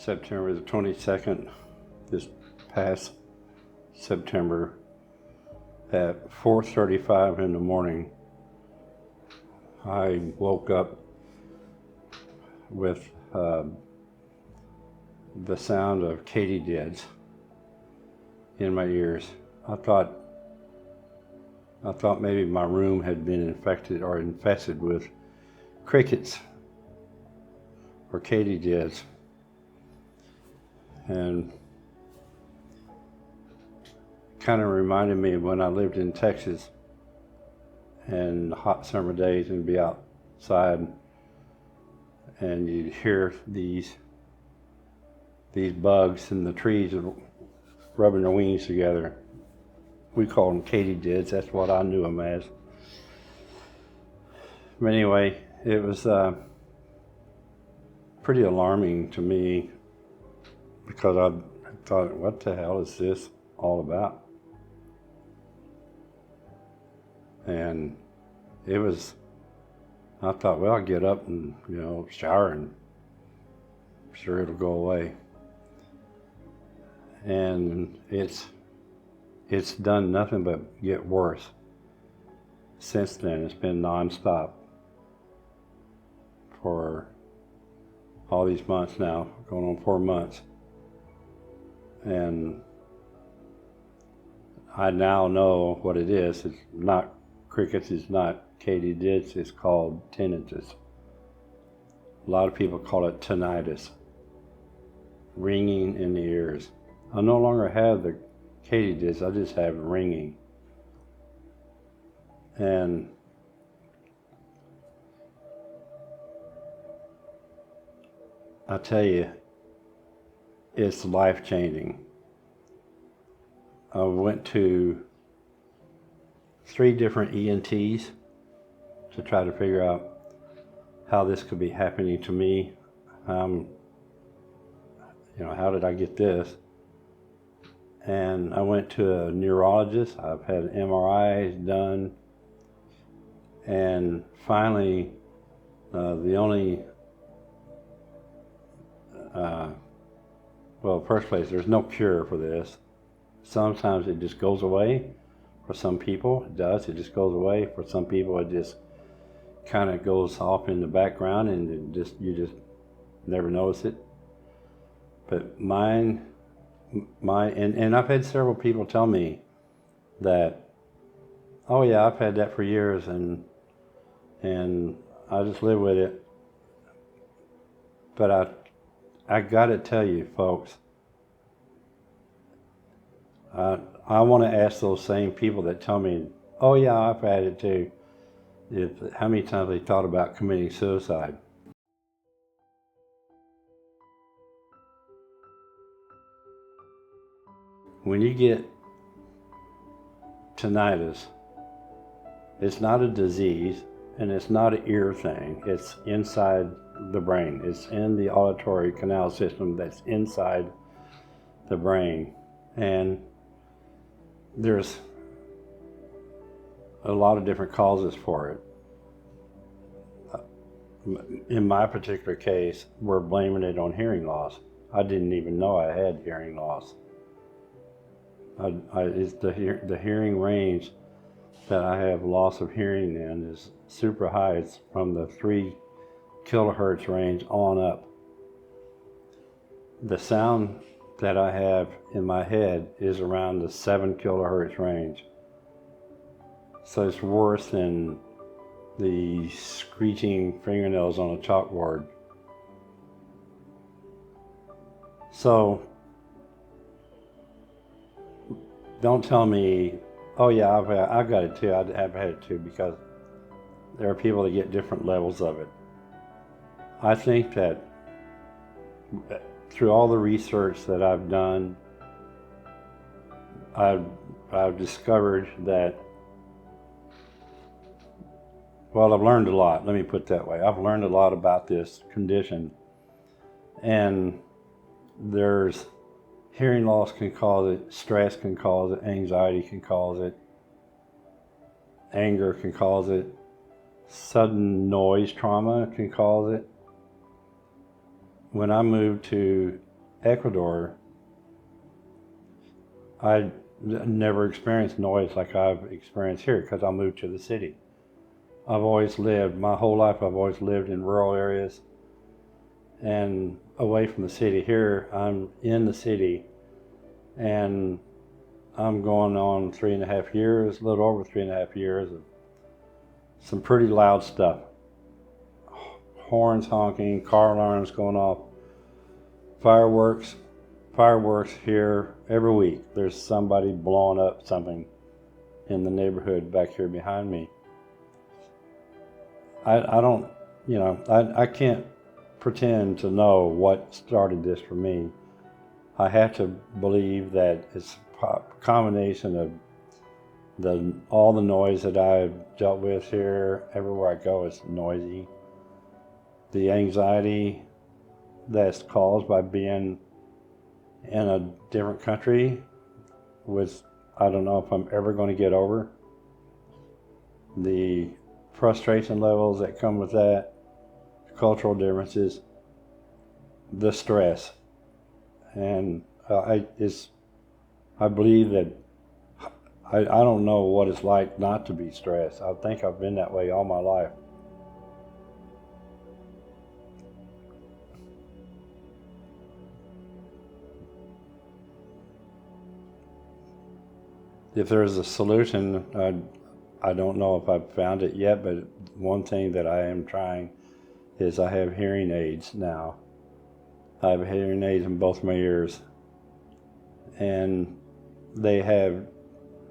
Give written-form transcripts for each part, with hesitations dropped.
September the 22nd, this past September, at 4:35 in the morning, I woke up with the sound of katydids in my ears. I thought maybe my room had been infested with crickets or katydids. And kind of reminded me of when I lived in Texas and hot summer days and be outside and you'd hear these bugs in the trees rubbing their wings together. We call them katydids. That's what I knew them as. But anyway, it was pretty alarming to me because I thought, what the hell is this all about? And I thought, well, I'll get up and, shower and I'm sure it'll go away. And it's done nothing but get worse. Since then, it's been nonstop for all these months now, going on 4 months. And I now know what it is. It's not crickets, it's not katydids, it's called tinnitus. A lot of people call it tinnitus, ringing in the ears. I no longer have the katydids, I just have ringing. And I tell you, it's life-changing. I went to 3 different ENTs to try to figure out how this could be happening to me. How did I get this? And I went to a neurologist. I've had MRIs done. And finally, first place, there's no cure for this. Sometimes it just goes away. For some people, it does. It just goes away. For some people, it just kind of goes off in the background and you just never notice it. But and I've had several people tell me that, oh yeah, I've had that for years and I just live with it. But I gotta tell you, folks, I want to ask those same people that tell me, oh yeah, I've had it too, how many times they thought about committing suicide. When you get tinnitus, it's not a disease and it's not an ear thing. It's inside the brain. It's in the auditory canal system that's inside the brain. And there's a lot of different causes for it. In my particular case, we're blaming it on hearing loss. I didn't even know I had hearing loss. It's the hearing range that I have loss of hearing in is super high. It's from the 3 kilohertz range on up. The sound that I have in my head is around the 7 kilohertz range. So it's worse than the screeching fingernails on a chalkboard. So don't tell me, oh yeah, I've got it too, I've had it too, because there are people that get different levels of it. I think that through all the research that I've done, I've discovered that, well, I've learned a lot, let me put it that way. I've learned a lot about this condition, and there's hearing loss can cause it, stress can cause it, anxiety can cause it, anger can cause it, sudden noise trauma can cause it. When I moved to Ecuador, I never experienced noise like I've experienced here because I moved to the city. I've always lived, my whole life I've always lived in rural areas and away from the city. Here I'm in the city, and I'm going on 3.5 years, a little over 3.5 years of some pretty loud stuff. Horns honking, car alarms going off, fireworks here every week. There's somebody blowing up something in the neighborhood back here behind me. I don't, I can't pretend to know what started this for me. I have to believe that it's a combination of all the noise that I've dealt with here. Everywhere I go, it's noisy. The anxiety that's caused by being in a different country, which I don't know if I'm ever going to get over. The frustration levels that come with that, cultural differences, the stress. And I believe that I don't know what it's like not to be stressed. I think I've been that way all my life. If there's a solution, I don't know if I've found it yet, but one thing that I am trying is I have hearing aids now. I have hearing aids in both my ears, and they have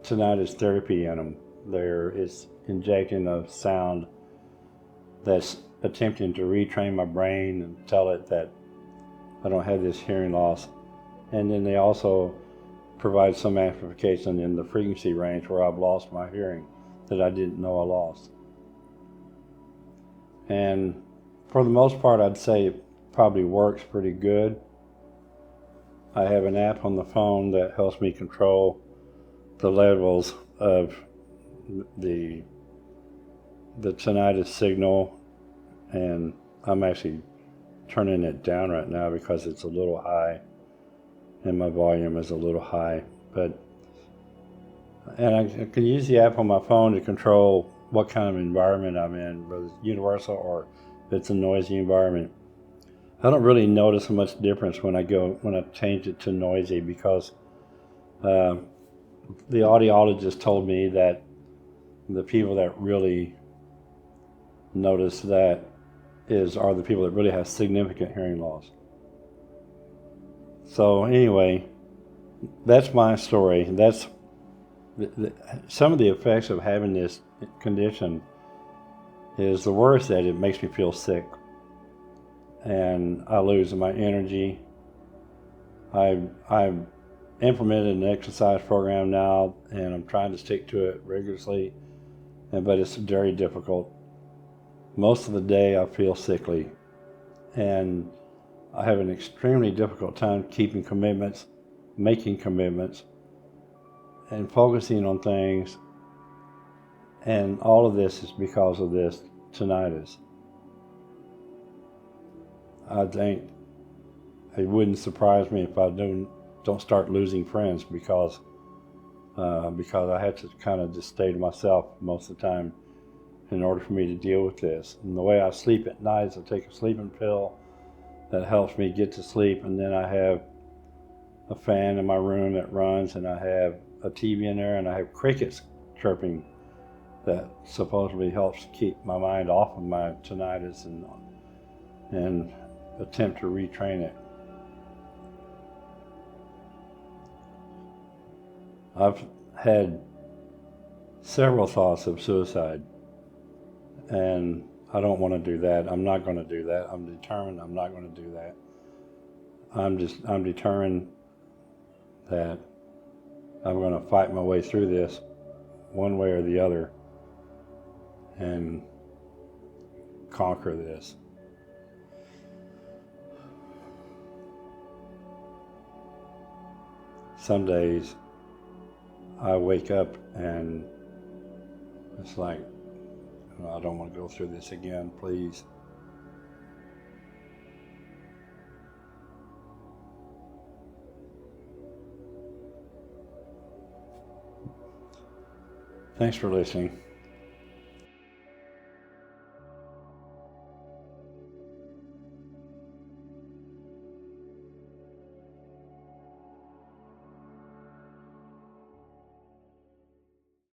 tinnitus therapy in them. There is injecting of sound that's attempting to retrain my brain and tell it that I don't have this hearing loss. And then they also provide some amplification in the frequency range where I've lost my hearing that I didn't know I lost. And for the most part, I'd say it probably works pretty good. I have an app on the phone that helps me control the levels of the tinnitus signal, and I'm actually turning it down right now because it's a little high and my volume is a little high. And I can use the app on my phone to control what kind of environment I'm in, whether it's universal or if it's a noisy environment. I don't really notice much difference when I change it to noisy, because the audiologist told me that the people that really notice that are the people that really have significant hearing loss. So anyway, that's my story. That's some of the effects of having this condition is the worst, that it makes me feel sick and I lose my energy. I've implemented an exercise program now, and I'm trying to stick to it rigorously, but it's very difficult. Most of the day I feel sickly, and I have an extremely difficult time keeping commitments, making commitments, and focusing on things. And all of this is because of this tinnitus. I think it wouldn't surprise me if I don't start losing friends because I have to kind of just stay to myself most of the time in order for me to deal with this. And the way I sleep at night is I take a sleeping pill that helps me get to sleep, and then I have a fan in my room that runs, and I have a TV in there, and I have crickets chirping that supposedly helps keep my mind off of my tinnitus and attempt to retrain it. I've had several thoughts of suicide, and I don't want to do that. I'm not going to do that. I'm determined I'm not going to do that. I'm determined that I'm going to fight my way through this one way or the other and conquer this. Some days I wake up and it's like, I don't want to go through this again, please. Thanks for listening.